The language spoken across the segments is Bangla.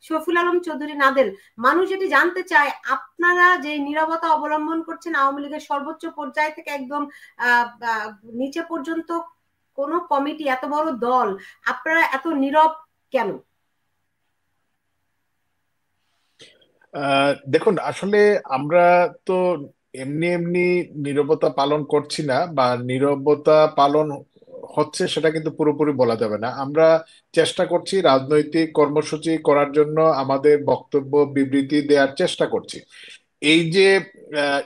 শফিউল আলম চৌধুরী নাদেল, মানুষ যেটি জানতে চায় আপনারা যে নীরবতা অবলম্বন করছেন আওয়ামী লীগের সর্বোচ্চ পর্যায় থেকে একদম নিচে পর্যন্ত, কোন কমিটি, এত বড় দল, আপনারা এত নীরব কেন? দেখুন, আসলে আমরা তো এমনি এমনি নীরবতা পালন করছি না, বা নীরবতা পালন হচ্ছে সেটা কিন্তু পুরোপুরি বলা যাবে না। আমরা চেষ্টা করছি রাজনৈতিক কর্মসূচি করার জন্য, আমাদের বক্তব্য বিবৃতি দেওয়ার চেষ্টা করছি। এই যে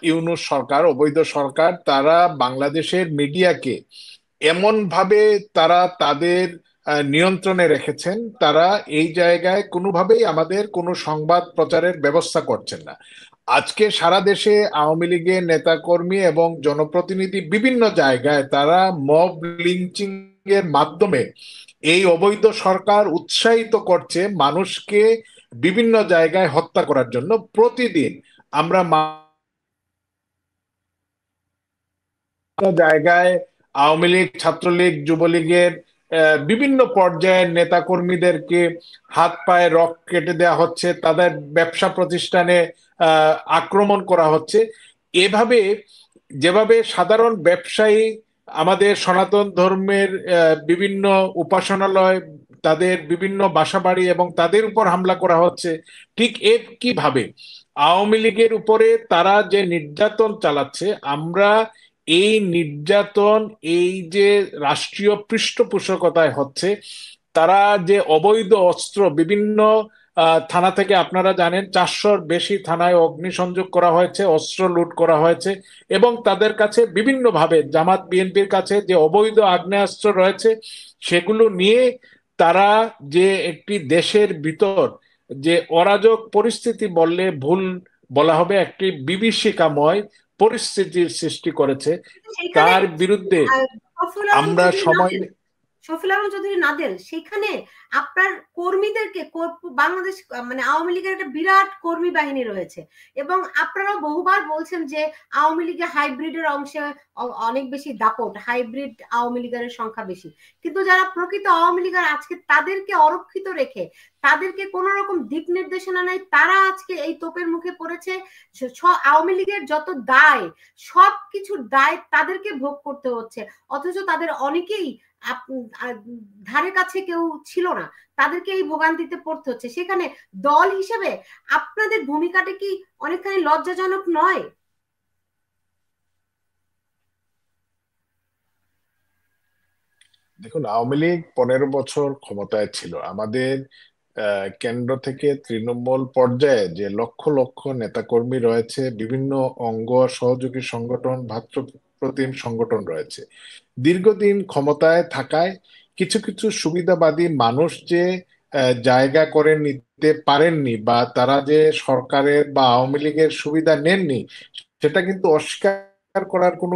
ইউনূস সরকার, অবৈধ সরকার, তারা বাংলাদেশের মিডিয়াকে এমন ভাবে তারা তাদের নিয়ন্ত্রণে রেখেছেন, তারা এই জায়গায় কোনোভাবেই আমাদের কোনো সংবাদ প্রচারের ব্যবস্থা করছেন না। আজকে সারা দেশে আওয়ামী লীগের নেতাকর্মী এবং জনপ্রতিনিধি বিভিন্ন জায়গায় তারা মব লিঞ্চিং এর মাধ্যমে এই অবৈধ সরকার উৎসাহিত করছে মানুষকে বিভিন্ন জায়গায় হত্যা করার জন্য। প্রতিদিন আমরা জায়গায় আওয়ামী লীগ, ছাত্রলীগ, যুবলীগের বিভিন্ন পর্যায়ের নেতা কর্মীদেরকে হাত পায়ে রক কেটে দেওয়া হচ্ছে, তাদের ব্যবসা প্রতিষ্ঠানে আক্রমণ করা হচ্ছে। এভাবে যেভাবে সাধারণ ব্যবসায়ী, আমাদের সনাতন ধর্মের বিভিন্ন উপাসনালয়, তাদের বিভিন্ন বাসাবাড়ি এবং তাদের উপর হামলা করা হচ্ছে, ঠিক কিভাবে আওয়ামী লীগের উপরে তারা যে নির্যাতন চালাচ্ছে, আমরা এই নির্যাতন, এই যে রাষ্ট্রীয় পৃষ্ঠপোষকতায় হচ্ছে, তারা যে অবৈধ অস্ত্র বিভিন্ন থানা থেকে, আপনারা জানেন 400-র বেশি থানায় অগ্নিসংযোগ করা হয়েছে, অস্ত্র লুট করা হয়েছে, এবং তাদের কাছে বিভিন্নভাবে জামাত বিএনপির কাছে যে অবৈধ আগ্নেয়াস্ত্র রয়েছে সেগুলো নিয়ে তারা যে একটি দেশের ভিতর যে অরাজক পরিস্থিতি বললে ভুল বলা হবে, একটি বিভীষিকাময় পরিস্থিতির সৃষ্টি করেছে, সেখানে তার বিরুদ্ধে শফিউল আলম আমরা চৌধুরী সময়। নাদেল, শফিউল আলম চৌধুরী নাদেল, সেখানে আপনার কর্মীদেরকে, বাংলাদেশ মানে আওয়ামী লীগের একটা বিরাট কর্মী বাহিনী রয়েছে, এবং আপনারা বহুবার বলছেন যে আওয়ামী লীগের হাইব্রিডের অংশে অনেক বেশি দাপট, হাইব্রিড আওয়ামী লীগের সংখ্যা বেশি, কিন্তু যারা প্রকৃত আওয়ামী লীগের আজকে তাদেরকে অরক্ষিত রেখে, তাদেরকে কোন রকম দিক নির্দেশনা নাই, তারা আজকে এই তোপের মুখে পড়েছে। আওয়ামী লীগের যত দায়, সব কিছুর দায় তাদেরকে ভোগ করতে হচ্ছে, অথচ তাদের অনেকেই ধারে কাছে কেউ ছিল না, তাদেরকে এই ভোগান্তিতে পড়তে হচ্ছে। সেখানে দল হিসেবে আপনাদের ভূমিকাটা কি অনেকখানি লজ্জাজনক নয়? দেখুন, আওয়ামী লীগ 15 বছর ক্ষমতায় ছিল। আমাদের কেন্দ্র থেকে তৃণমূল পর্যায়ে যে লক্ষ লক্ষ নেতাকর্মী রয়েছে, বিভিন্ন অঙ্গ সহযোগী সংগঠন, ভাতৃপ্রতিম সংগঠন রয়েছে, দীর্ঘদিন ক্ষমতায় থাকায় কিছু কিছু সুবিধাবাদী মানুষ যে জায়গা করে নিতে পারেননি, বা তারা যে সরকারের বা আওয়ামী লীগের সুবিধা নেননি, সেটা কিন্তু অস্বীকার করার কোনো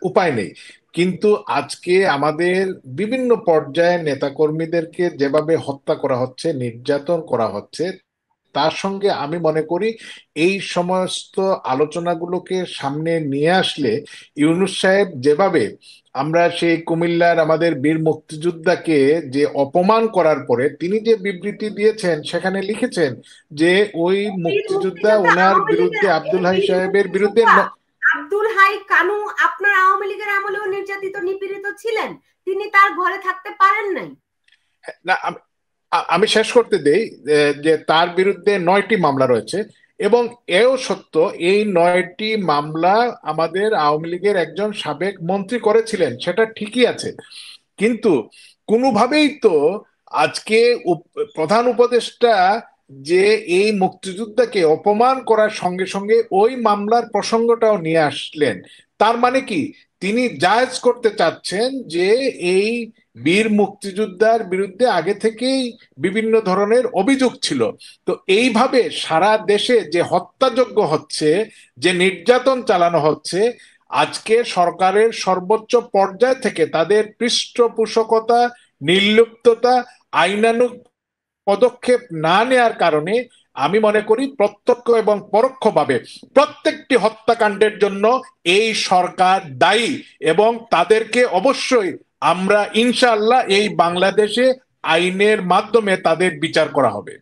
উপায় নেই। কিন্তু আজকে আমাদের বিভিন্ন পর্যায়ে নেতাকর্মীদেরকে যেভাবে হত্যা করা হচ্ছে, নির্যাতন করা হচ্ছে, তার সঙ্গে আমি মনে করি এই সমস্ত আলোচনাগুলোকে সামনে নিয়ে আসলে ইউনূস সাহেব যেভাবে, আমরা সেই কুমিল্লার আমাদের বীর মুক্তিযোদ্ধাকে যে অপমান করার পরে তিনি যে বিবৃতি দিয়েছেন, সেখানে লিখেছেন যে ওই বীর মুক্তিযোদ্ধা, মুক্তিযোদ্ধা ওনার আওয়ামী লীগের, বিরুদ্ধে, আব্দুল হাই বীর সাহেবের বিরুদ্ধে মুক্তিযোদ্ধা আব্দুল হাই কানু আপনার আওয়ামী লীগের আমলেও নির্যাতিত নিপীড়িত ছিলেন, তিনি তার ঘরে থাকতে পারেন নাই? না, আমি শেষ করতে দেই। যে তার বিরুদ্ধে 9টি মামলা রয়েছে, এবং এও সত্য, এই 9টি মামলা আমাদের আওয়ামী লীগের একজন সাবেক মন্ত্রী করেছিলেন, সেটা ঠিকই আছে। কিন্তু কোনোভাবেই তো আজকে প্রধান উপদেষ্টা যে এই মুক্তিযোদ্ধাকে অপমান করার সঙ্গে সঙ্গে ওই মামলার প্রসঙ্গটাও নিয়ে আসলেন, তার মানে কি তিনি জায়েজ করতে চাচ্ছেন যে এই বীর মুক্তিযোদ্ধার বিরুদ্ধে আগে থেকেই বিভিন্ন ধরনের অভিযোগ ছিল। তো এইভাবে সারা দেশে যে হত্যাযজ্ঞ হচ্ছে, যে নির্যাতন চালানো হচ্ছে, আজকে সরকারের সর্বোচ্চ পর্যায় থেকে তাদের পৃষ্ঠপোষকতা, নির্লিপ্ততা, আইনানুগ পদক্ষেপ না নেয়ার কারণে আমি মনে করি প্রত্যক্ষ এবং পরোক্ষভাবে প্রত্যেকটি হত্যাকাণ্ডের জন্য এই সরকার দায়ী, এবং তাদেরকে অবশ্যই আমরা ইনশাআল্লাহ এই বাংলাদেশে আইনের মাধ্যমে তাদের বিচার করা হবে।